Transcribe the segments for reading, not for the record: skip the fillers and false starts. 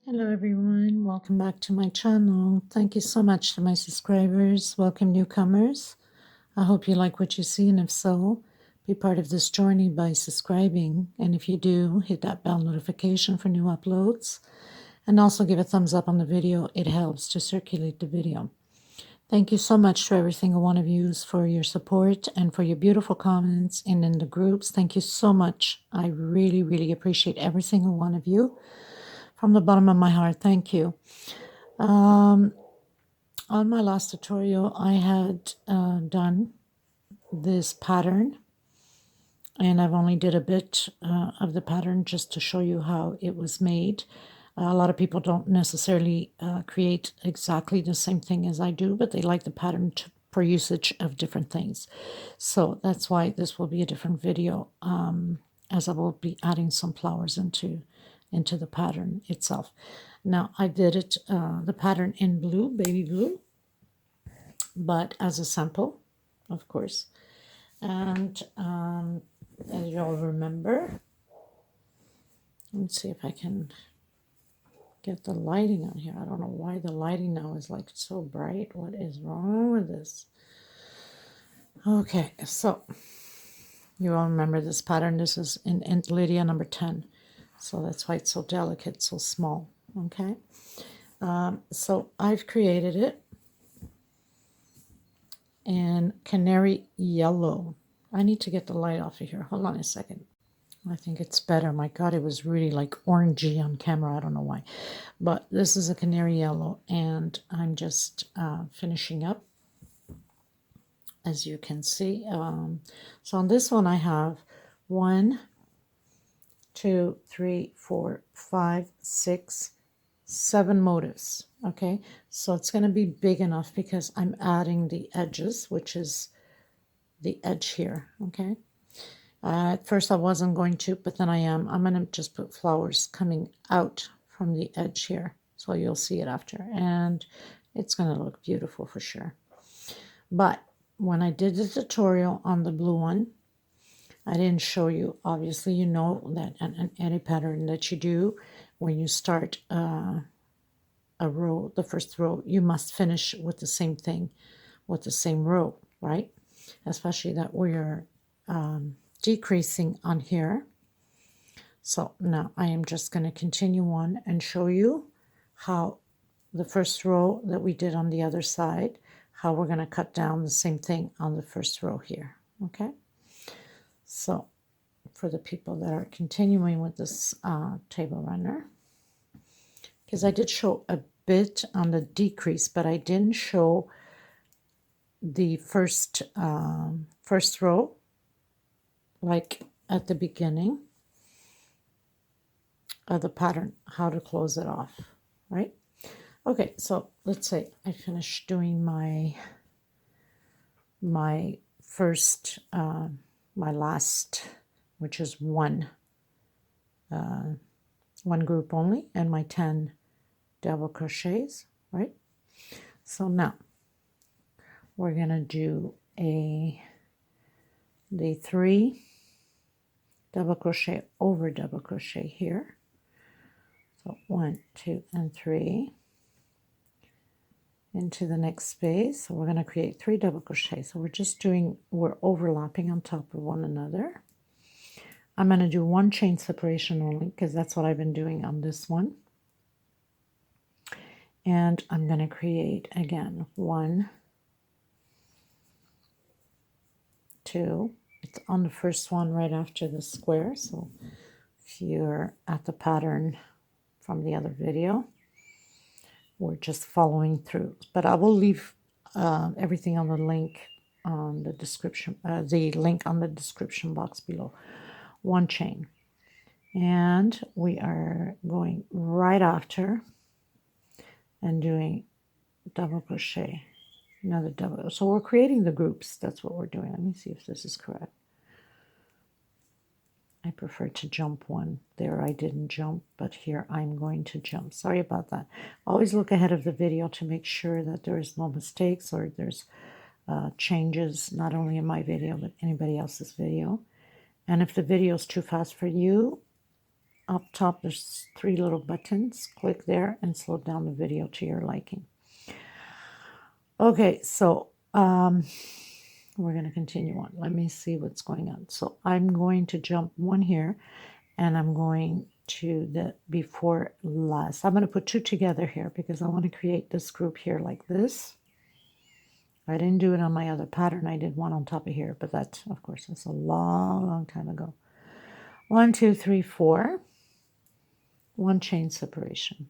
Hello everyone, welcome back to my channel. Thank you so much to my subscribers. Welcome newcomers. I hope you like what you see, and if so, be part of this journey by subscribing. And if you do, hit that bell notification for new uploads. And also give a thumbs up on the video. It helps to circulate the video. Thank you so much to every single one of you for your support and for your beautiful comments and in the groups. Thank you so much. I really, really appreciate every single one of you. From the bottom of my heart, thank you. On my last tutorial, I had done this pattern, and I've only did a bit of the pattern just to show you how it was made. A lot of people don't necessarily create exactly the same thing as I do, but they like the pattern for usage of different things. So that's why this will be a different video, as I will be adding some flowers into the pattern itself. Now I did it, the pattern in blue, baby blue, but as a sample, of course. And as you all remember, let's see if I can get the lighting on here. I don't know why the lighting now is like so bright. What is wrong with this? Okay, so you all remember this pattern. This is in Lydia number 10. So that's why it's so delicate, so small, okay? So I've created it in Canary Yellow. I need to get the light off of here. Hold on a second. I think it's better. My God, it was really like orangey on camera. I don't know why. But this is a Canary Yellow, and I'm just finishing up, as you can see. So on this one I have 1, 2, 3, 4, 5, 6, 7 motifs. Okay, so it's going to be big enough because I'm adding the edges, which is the edge here. Okay, at first I wasn't going to, but then I am. I'm going to just put flowers coming out from the edge here, so you'll see it after, and it's going to look beautiful for sure. But when I did the tutorial on the blue one, I didn't show you. Obviously, you know that any pattern that you do, when you start a row, the first row, you must finish with the same thing, with the same row, right? Especially that we're decreasing on here. So now I am just going to continue on and show you how the first row that we did on the other side, how we're going to cut down the same thing on the first row here, okay? So for the people that are continuing with this table runner, because I did show a bit on the decrease, but I didn't show the first row, like at the beginning of the pattern, how to close it off, right? Okay, so let's say I finished doing my first, my last, which is one group only, and my 10 double crochets, right? So now we're gonna do the 3 double crochet over double crochet here. So 1, 2, and 3 into the next space. So we're going to create 3 double crochets. So we're overlapping on top of one another. I'm going to do 1 chain separation only, because that's what I've been doing on this one. And I'm going to create again 1, 2. It's on the first one right after the square. So if you're at the pattern from the other video, we're just following through. But I will leave everything on the link on the description, the link on the description box below. 1 chain, and we are going right after and doing double crochet, another double. So we're creating the groups. That's what we're doing. Let me see if this is correct. I prefer to jump one. There I didn't jump, but here I'm going to jump. Sorry about that. Always look ahead of the video to make sure that there's no mistakes or there's changes, not only in my video, but anybody else's video. And if the video is too fast for you, up top there's 3 little buttons. Click there and slow down the video to your liking. Okay, so we're going to continue on. Let me see what's going on. So I'm going to jump one here, and I'm going to the before last. I'm going to put 2 together here because I want to create this group here like this. I didn't do it on my other pattern. I did one on top of here, but that, of course, that's a long time ago. 1, 2, 3, 4. 1 chain separation.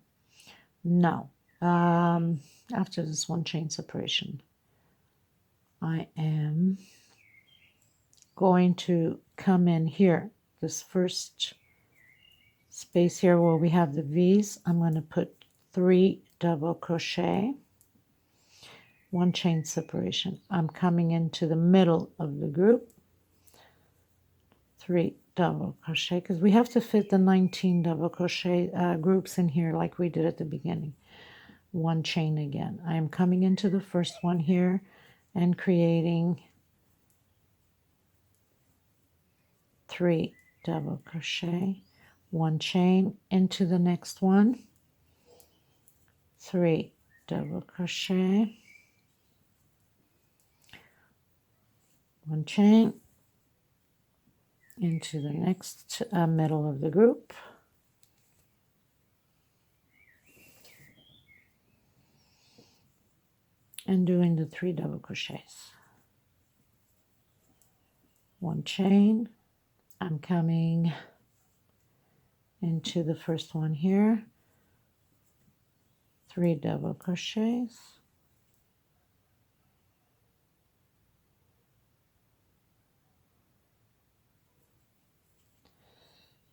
Now, after this 1 chain separation, I am going to come in here, this first space here where we have the V's. I'm going to put 3 double crochet, 1 chain separation. I'm coming into the middle of the group, 3 double crochet, because we have to fit the 19 double crochet groups in here like we did at the beginning. 1 chain again. I am coming into the first one here and creating 3 double crochet, 1 chain into the next one, 3 double crochet, 1 chain into the next middle of the group, and doing the 3 double crochets, 1 chain. I'm coming into the first one here, 3 double crochets,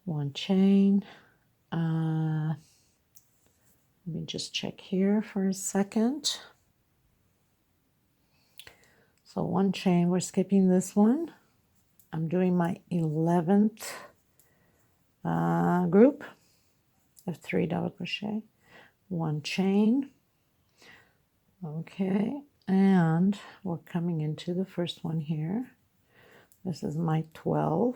1 chain. Let me just check here for a second. So 1 chain, we're skipping this one. I'm doing my 11th group of 3 double crochet, 1 chain. Okay, and we're coming into the first one here. This is my 12.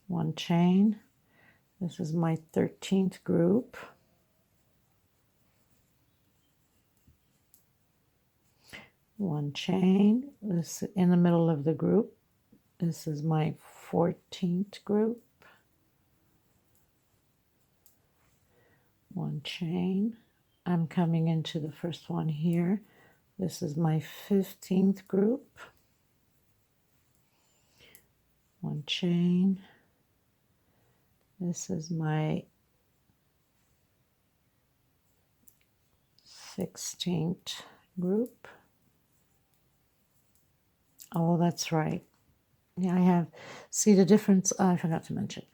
1 chain. This is my 13th group. 1 chain. This in the middle of the group. This is my 14th group. 1 chain. I'm coming into the first one here. This is my 15th group. 1 chain. This is my 16th group. Oh, that's right. Yeah, I have, see the difference, I forgot to mention.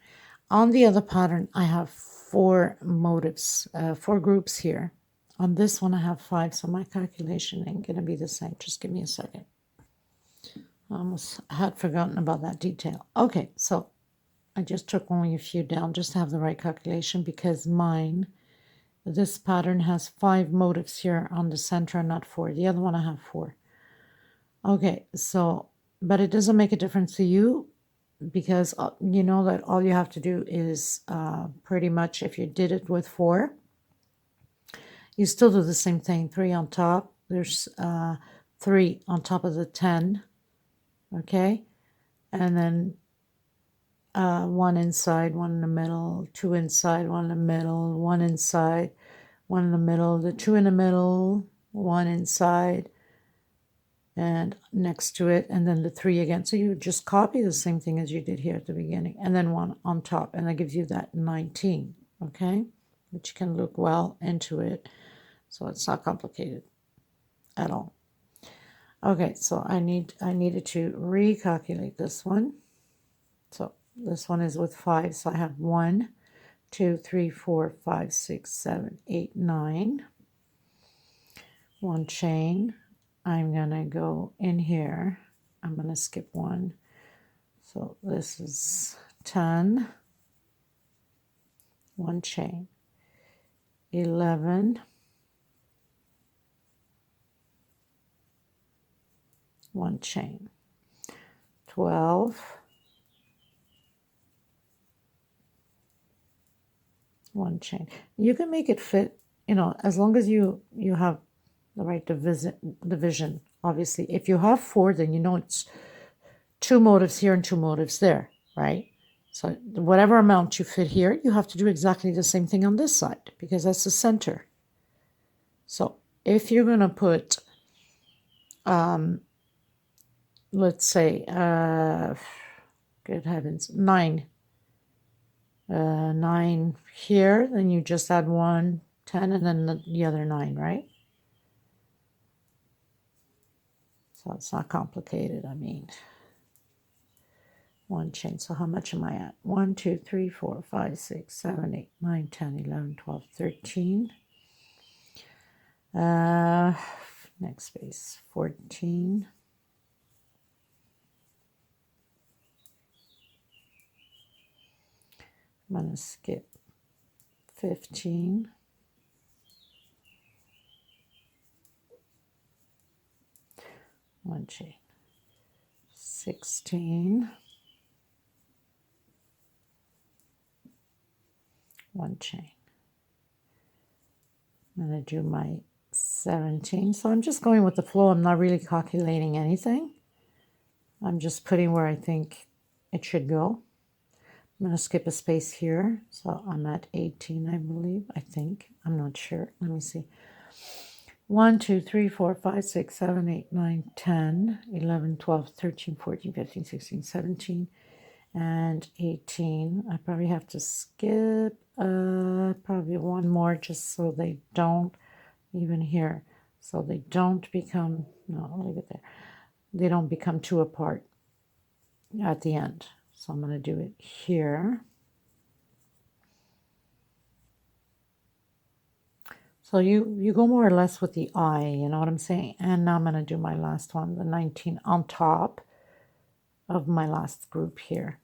On the other pattern, I have 4 motifs, 4 groups here. On this one, I have 5, so my calculation ain't going to be the same. Just give me a second. I almost had forgotten about that detail. Okay, so I just took only a few down just to have the right calculation because mine, this pattern has 5 motifs here on the center, not 4. The other one I have 4. Okay, so, but it doesn't make a difference to you because you know that all you have to do is pretty much, if you did it with 4, you still do the same thing. 3 on top. There's 3 on top of the 10. Okay, and then 1 inside, 1 in the middle, 2 inside, 1 in the middle, 1 inside, 1 in the middle, the 2 in the middle, 1 inside, and next to it, and then the 3 again. So you just copy the same thing as you did here at the beginning, and then 1 on top, and that gives you that 19, okay? Which can look well into it, so it's not complicated at all. Okay, so I needed to recalculate this one. So this one is with 5, so I have 1, 2, 3, 4, 5, 6, 7, 8, 9. 1 chain. I'm going to go in here. I'm going to skip 1. So this is 10. 1 chain. 11. 1 chain. 12. one chain. You can make it fit, you know, as long as you have the right division. Obviously, if you have 4, then you know it's 2 motifs here and 2 motifs there, right? So whatever amount you fit here, you have to do exactly the same thing on this side because that's the center. So if you're going to put, let's say, good heavens, 9 here, then you just add 1, 10, and then the other 9, right? So it's not complicated. I mean, one chain. So how much am I at? 1, 2, 3, 4, 5, 6, 7, 8, 9, 10, 11, 12, 13. Next space, 14. I'm going to skip 15. 1 chain. 16. 1 chain. I'm going to do my 17. So I'm just going with the flow. I'm not really calculating anything. I'm just putting where I think it should go. I'm going to skip a space here. So I'm at 18, I believe. I think. I'm not sure. Let me see. 1, 2, 3, 4, 5, 6, 7, 8, 9, 10, 11, 12, 13, 14, 15, 16, 17, and 18. I probably have to skip probably one more just so they don't, even here, so they don't become, no, I'll leave it there. They don't become 2 apart at the end. So I'm going to do it here. So you go more or less with the eye, you know what I'm saying? And now I'm going to do my last one, the 19 on top of my last group here.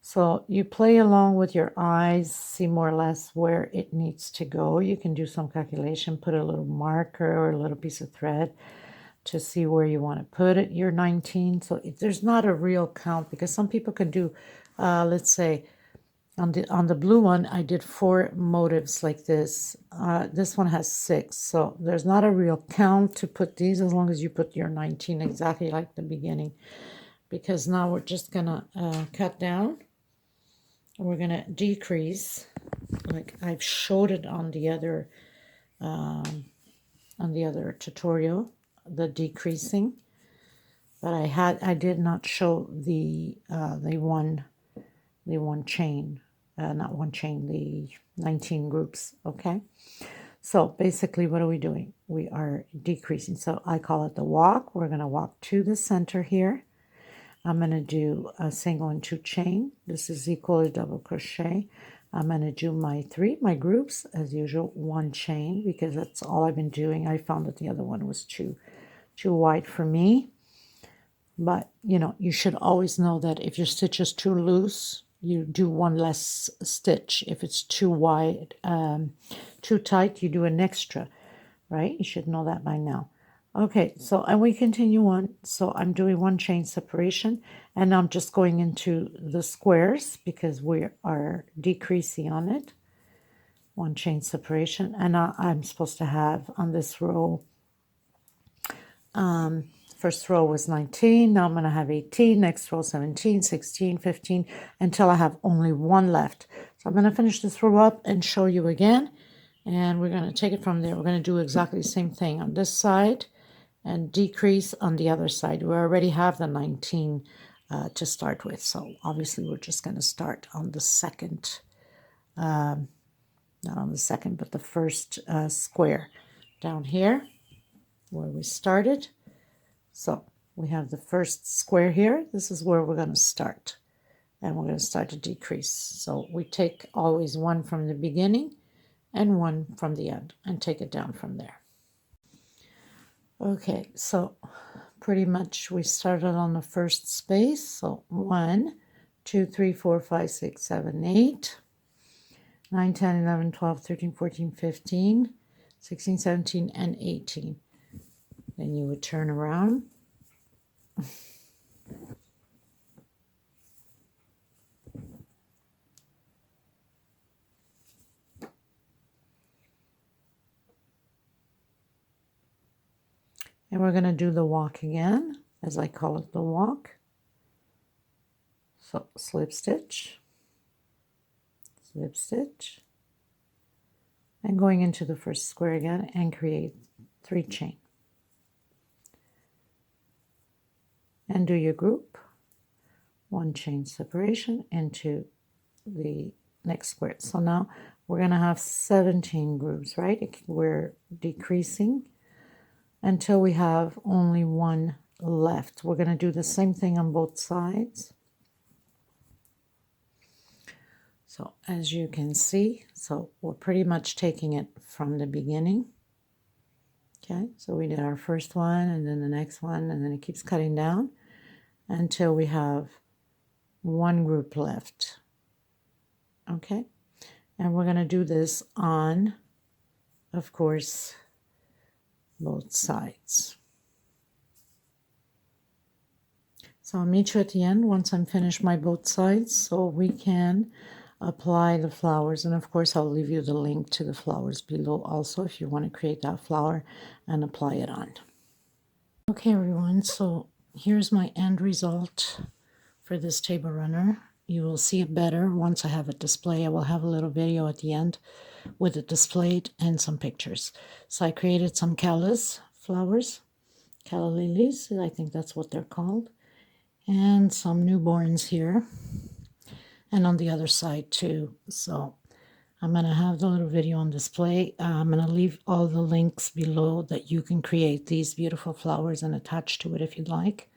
So you play along with your eyes, see more or less where it needs to go. You can do some calculation, put a little marker or a little piece of thread to see where you want to put it. You're 19, so there's not a real count because some people can do, let's say, on the blue one, I did 4 motifs like this. This one has 6, so there's not a real count to put these as long as you put your 19 exactly like the beginning. Because now we're just gonna cut down. We're gonna decrease, like I've showed it on the other tutorial, the decreasing. But I did not show the one chain. Not one chain, the 19 groups, okay? So basically, what are we doing? We are decreasing. So I call it the walk. We're going to walk to the center here. I'm going to do a single and 2 chain. This is equal to double crochet. I'm going to do my groups, as usual, 1 chain, because that's all I've been doing. I found that the other one was too wide for me. But, you know, you should always know that if your stitch is too loose, you do 1 less stitch. If it's too wide, too tight, you do an extra, right? You should know that by now. Okay, so and we continue on. So I'm doing 1 chain separation, and I'm just going into the squares because we are decreasing on it. 1 chain separation, and I'm supposed to have on this row, first row was 19, now I'm going to have 18, next row 17, 16, 15, until I have only 1 left. So I'm going to finish this row up and show you again, and we're going to take it from there. We're going to do exactly the same thing on this side and decrease on the other side. We already have the 19 to start with, so obviously we're just going to start on the second, not on the second, but the first square down here where we started. So we have the first square here. This is where we're going to start. And we're going to start to decrease. So we take always 1 from the beginning and 1 from the end and take it down from there. Okay, so pretty much we started on the first space. So 1, 2, 3, 4, 5, 6, 7, 8, 9, 10, 11, 12, 13, 14, 15, 16, 17, and 18. Then you would turn around. And we're going to do the walk again, as I call it, the walk. So slip stitch, and going into the first square again and create 3 chain. And do your group, 1 chain separation into the next square. So now we're going to have 17 grooves, right? We're decreasing until we have only 1 left. We're going to do the same thing on both sides. So as you can see, so we're pretty much taking it from the beginning. Okay, so we did our first one and then the next one, and then it keeps cutting down until we have 1 group left. Okay, and we're going to do this on, of course, both sides. So I'll meet you at the end once I'm finished my both sides so we can apply the flowers. And of course I'll leave you the link to the flowers below also if you want to create that flower and apply it on. Okay everyone, so here's my end result for this table runner. You will see it better once I have it displayed. I will have a little video at the end with it displayed and some pictures. So I created some callas flowers, Calla Lilies, I think that's what they're called, and some newborns here, and on the other side too. So I'm going to have the little video on display. I'm going to leave all the links below that you can create these beautiful flowers and attach to it if you'd like.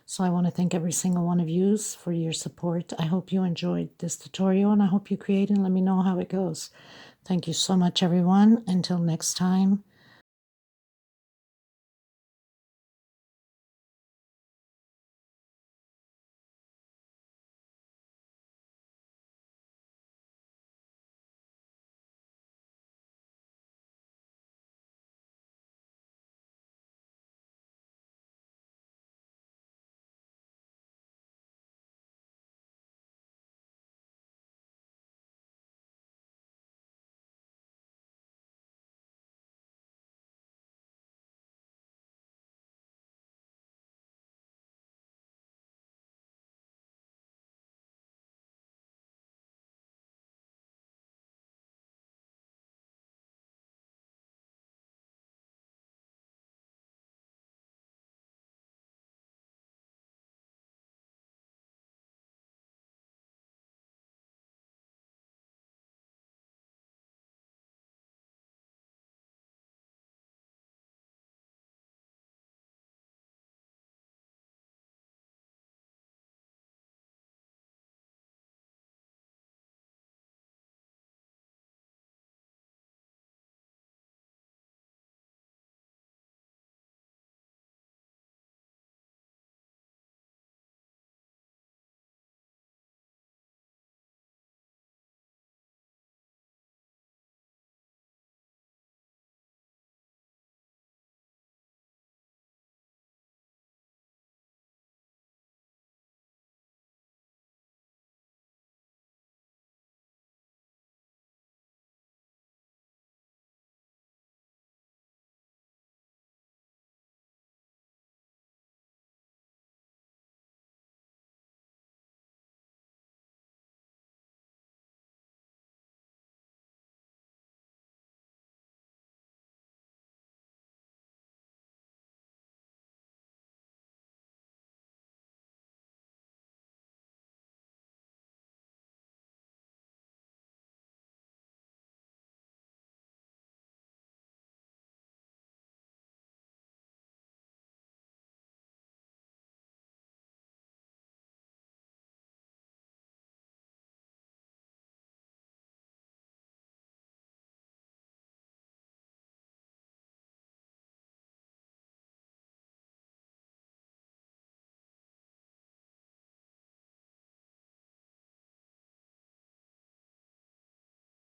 So I want to thank every single one of you for your support. I hope you enjoyed this tutorial, and I hope you create and let me know how it goes. Thank you so much, everyone. Until next time,